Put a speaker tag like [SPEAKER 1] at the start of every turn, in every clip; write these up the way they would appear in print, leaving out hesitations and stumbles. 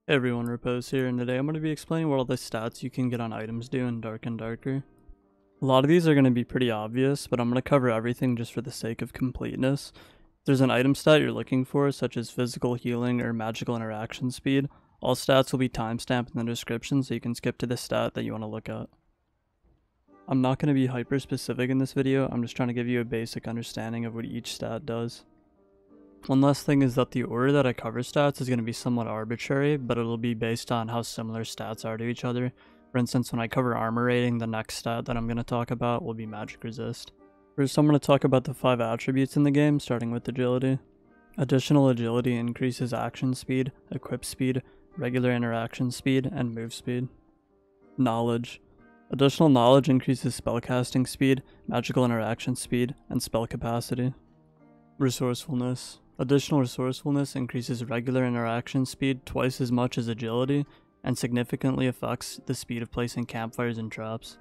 [SPEAKER 1] Hey everyone, Repoze here, and today I'm going to be explaining what all the stats you can get on items do in Dark and Darker. A lot of these are going to be pretty obvious, but I'm going to cover everything just for the sake of completeness. If there's an item stat you're looking for, such as physical healing or magical interaction speed, all stats will be timestamped in the description so you can skip to the stat that you want to look at. I'm not going to be hyper specific in this video, I'm just trying to give you a basic understanding of what each stat does. One last thing is that the order that I cover stats is going to be somewhat arbitrary, but it'll be based on how similar stats are to each other. For instance, when I cover armor rating, the next stat that I'm going to talk about will be magic resist. First, I'm going to talk about the 5 attributes in the game, starting with agility. Additional agility increases action speed, equip speed, regular interaction speed, and move speed. Knowledge. Additional knowledge increases spellcasting speed, magical interaction speed, and spell capacity. Resourcefulness. Additional resourcefulness increases regular interaction speed twice as much as agility, and significantly affects the speed of placing campfires and traps.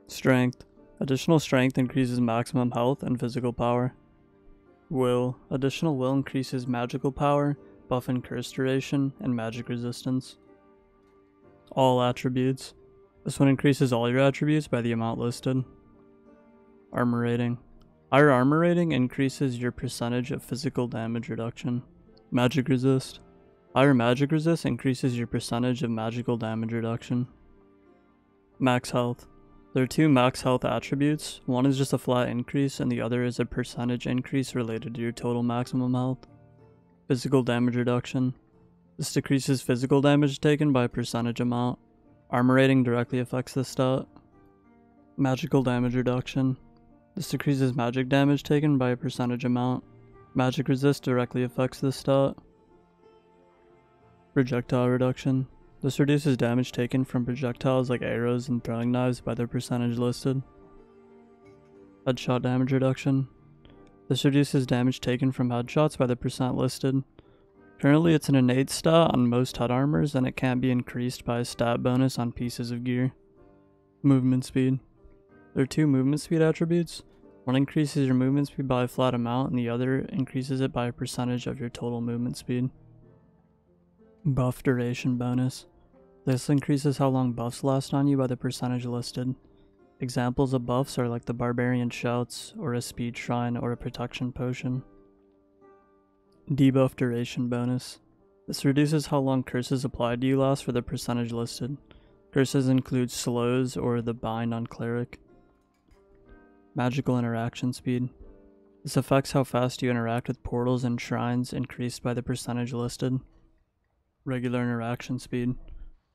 [SPEAKER 1] Strength. Additional strength increases maximum health and physical power. Will. Additional will increases magical power, buff and curse duration, and magic resistance. All attributes. This one increases all your attributes by the amount listed. Armor rating. Higher armor rating increases your percentage of physical damage reduction. Magic resist. Higher magic resist increases your percentage of magical damage reduction. Max health. There are 2 max health attributes. One is just a flat increase and the other is a percentage increase related to your total maximum health. Physical damage reduction. This decreases physical damage taken by a percentage amount. Armor rating directly affects this stat. Magical damage reduction. This decreases magic damage taken by a percentage amount. Magic resist directly affects this stat. Projectile reduction. This reduces damage taken from projectiles like arrows and throwing knives by their percentage listed. Headshot damage reduction. This reduces damage taken from headshots by the percent listed. Currently it's an innate stat on most head armors and it can't be increased by a stat bonus on pieces of gear. Movement speed. There are 2 movement speed attributes. One increases your movement speed by a flat amount and the other increases it by a percentage of your total movement speed. Buff duration bonus. This increases how long buffs last on you by the percentage listed. Examples of buffs are like the Barbarian Shouts, or a speed shrine, or a protection potion. Debuff duration bonus. This reduces how long curses applied to you last for the percentage listed. Curses include slows or the bind on cleric. Magical interaction speed. This affects how fast you interact with portals and shrines, increased by the percentage listed. Regular interaction speed.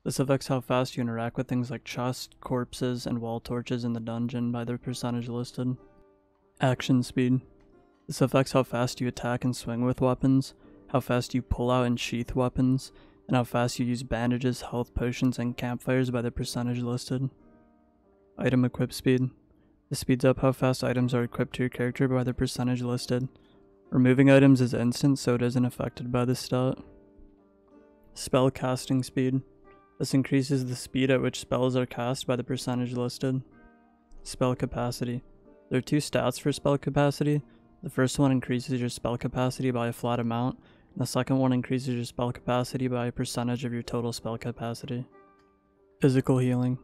[SPEAKER 1] This affects how fast you interact with things like chests, corpses, and wall torches in the dungeon by their percentage listed. Action speed. This affects how fast you attack and swing with weapons, how fast you pull out and sheath weapons, and how fast you use bandages, health potions, and campfires by the percentage listed. Item equip speed. This speeds up how fast items are equipped to your character by the percentage listed. Removing items is instant, so it isn't affected by this stat. Spell casting speed. This increases the speed at which spells are cast by the percentage listed. Spell capacity. There are 2 stats for spell capacity. The first one increases your spell capacity by a flat amount, and the second one increases your spell capacity by a percentage of your total spell capacity. Physical healing.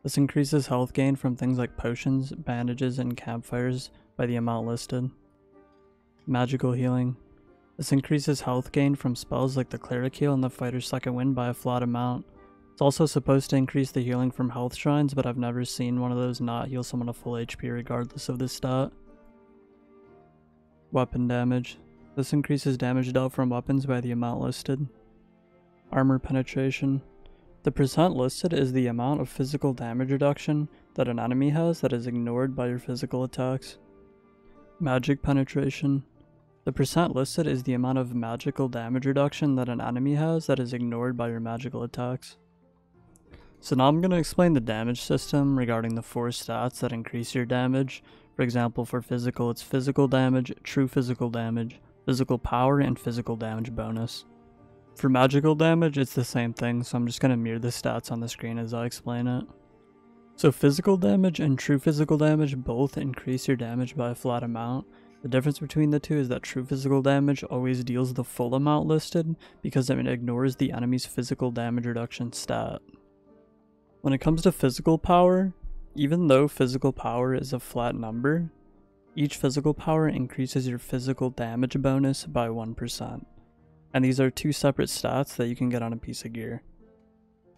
[SPEAKER 1] This increases health gain from things like potions, bandages, and campfires by the amount listed. Magical healing. This increases health gain from spells like the cleric heal and the fighter's second wind by a flat amount. It's also supposed to increase the healing from health shrines, but I've never seen one of those not heal someone to full HP regardless of this stat. Weapon damage. This increases damage dealt from weapons by the amount listed. Armor penetration. The percent listed is the amount of physical damage reduction that an enemy has that is ignored by your physical attacks. Magic penetration. The percent listed is the amount of magical damage reduction that an enemy has that is ignored by your magical attacks. So now I'm going to explain the damage system regarding the 4 stats that increase your damage. For example, for physical, it's physical damage, true physical damage, physical power, and physical damage bonus. For magical damage, it's the same thing, so I'm just going to mirror the stats on the screen as I explain it. So physical damage and true physical damage both increase your damage by a flat amount, The difference between the two is that true physical damage always deals the full amount listed because it ignores the enemy's physical damage reduction stat. When it comes to physical power, even though physical power is a flat number, each physical power increases your physical damage bonus by 1%, and these are two separate stats that you can get on a piece of gear.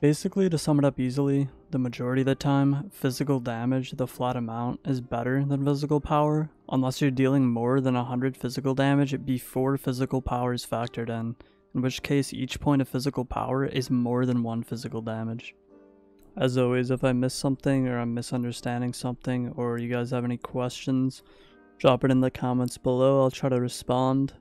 [SPEAKER 1] Basically, to sum it up easily, the majority of the time, physical damage, the flat amount, is better than physical power, unless you're dealing more than 100 physical damage before physical power is factored in which case each point of physical power is more than 1 physical damage. As always, if I missed something or I'm misunderstanding something or you guys have any questions, drop it in the comments below, I'll try to respond.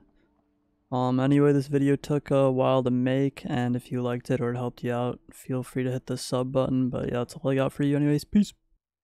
[SPEAKER 1] Anyway, this video took a while to make, and if you liked it or it helped you out, feel free to hit the sub button, but yeah, that's all I got for you anyways, peace!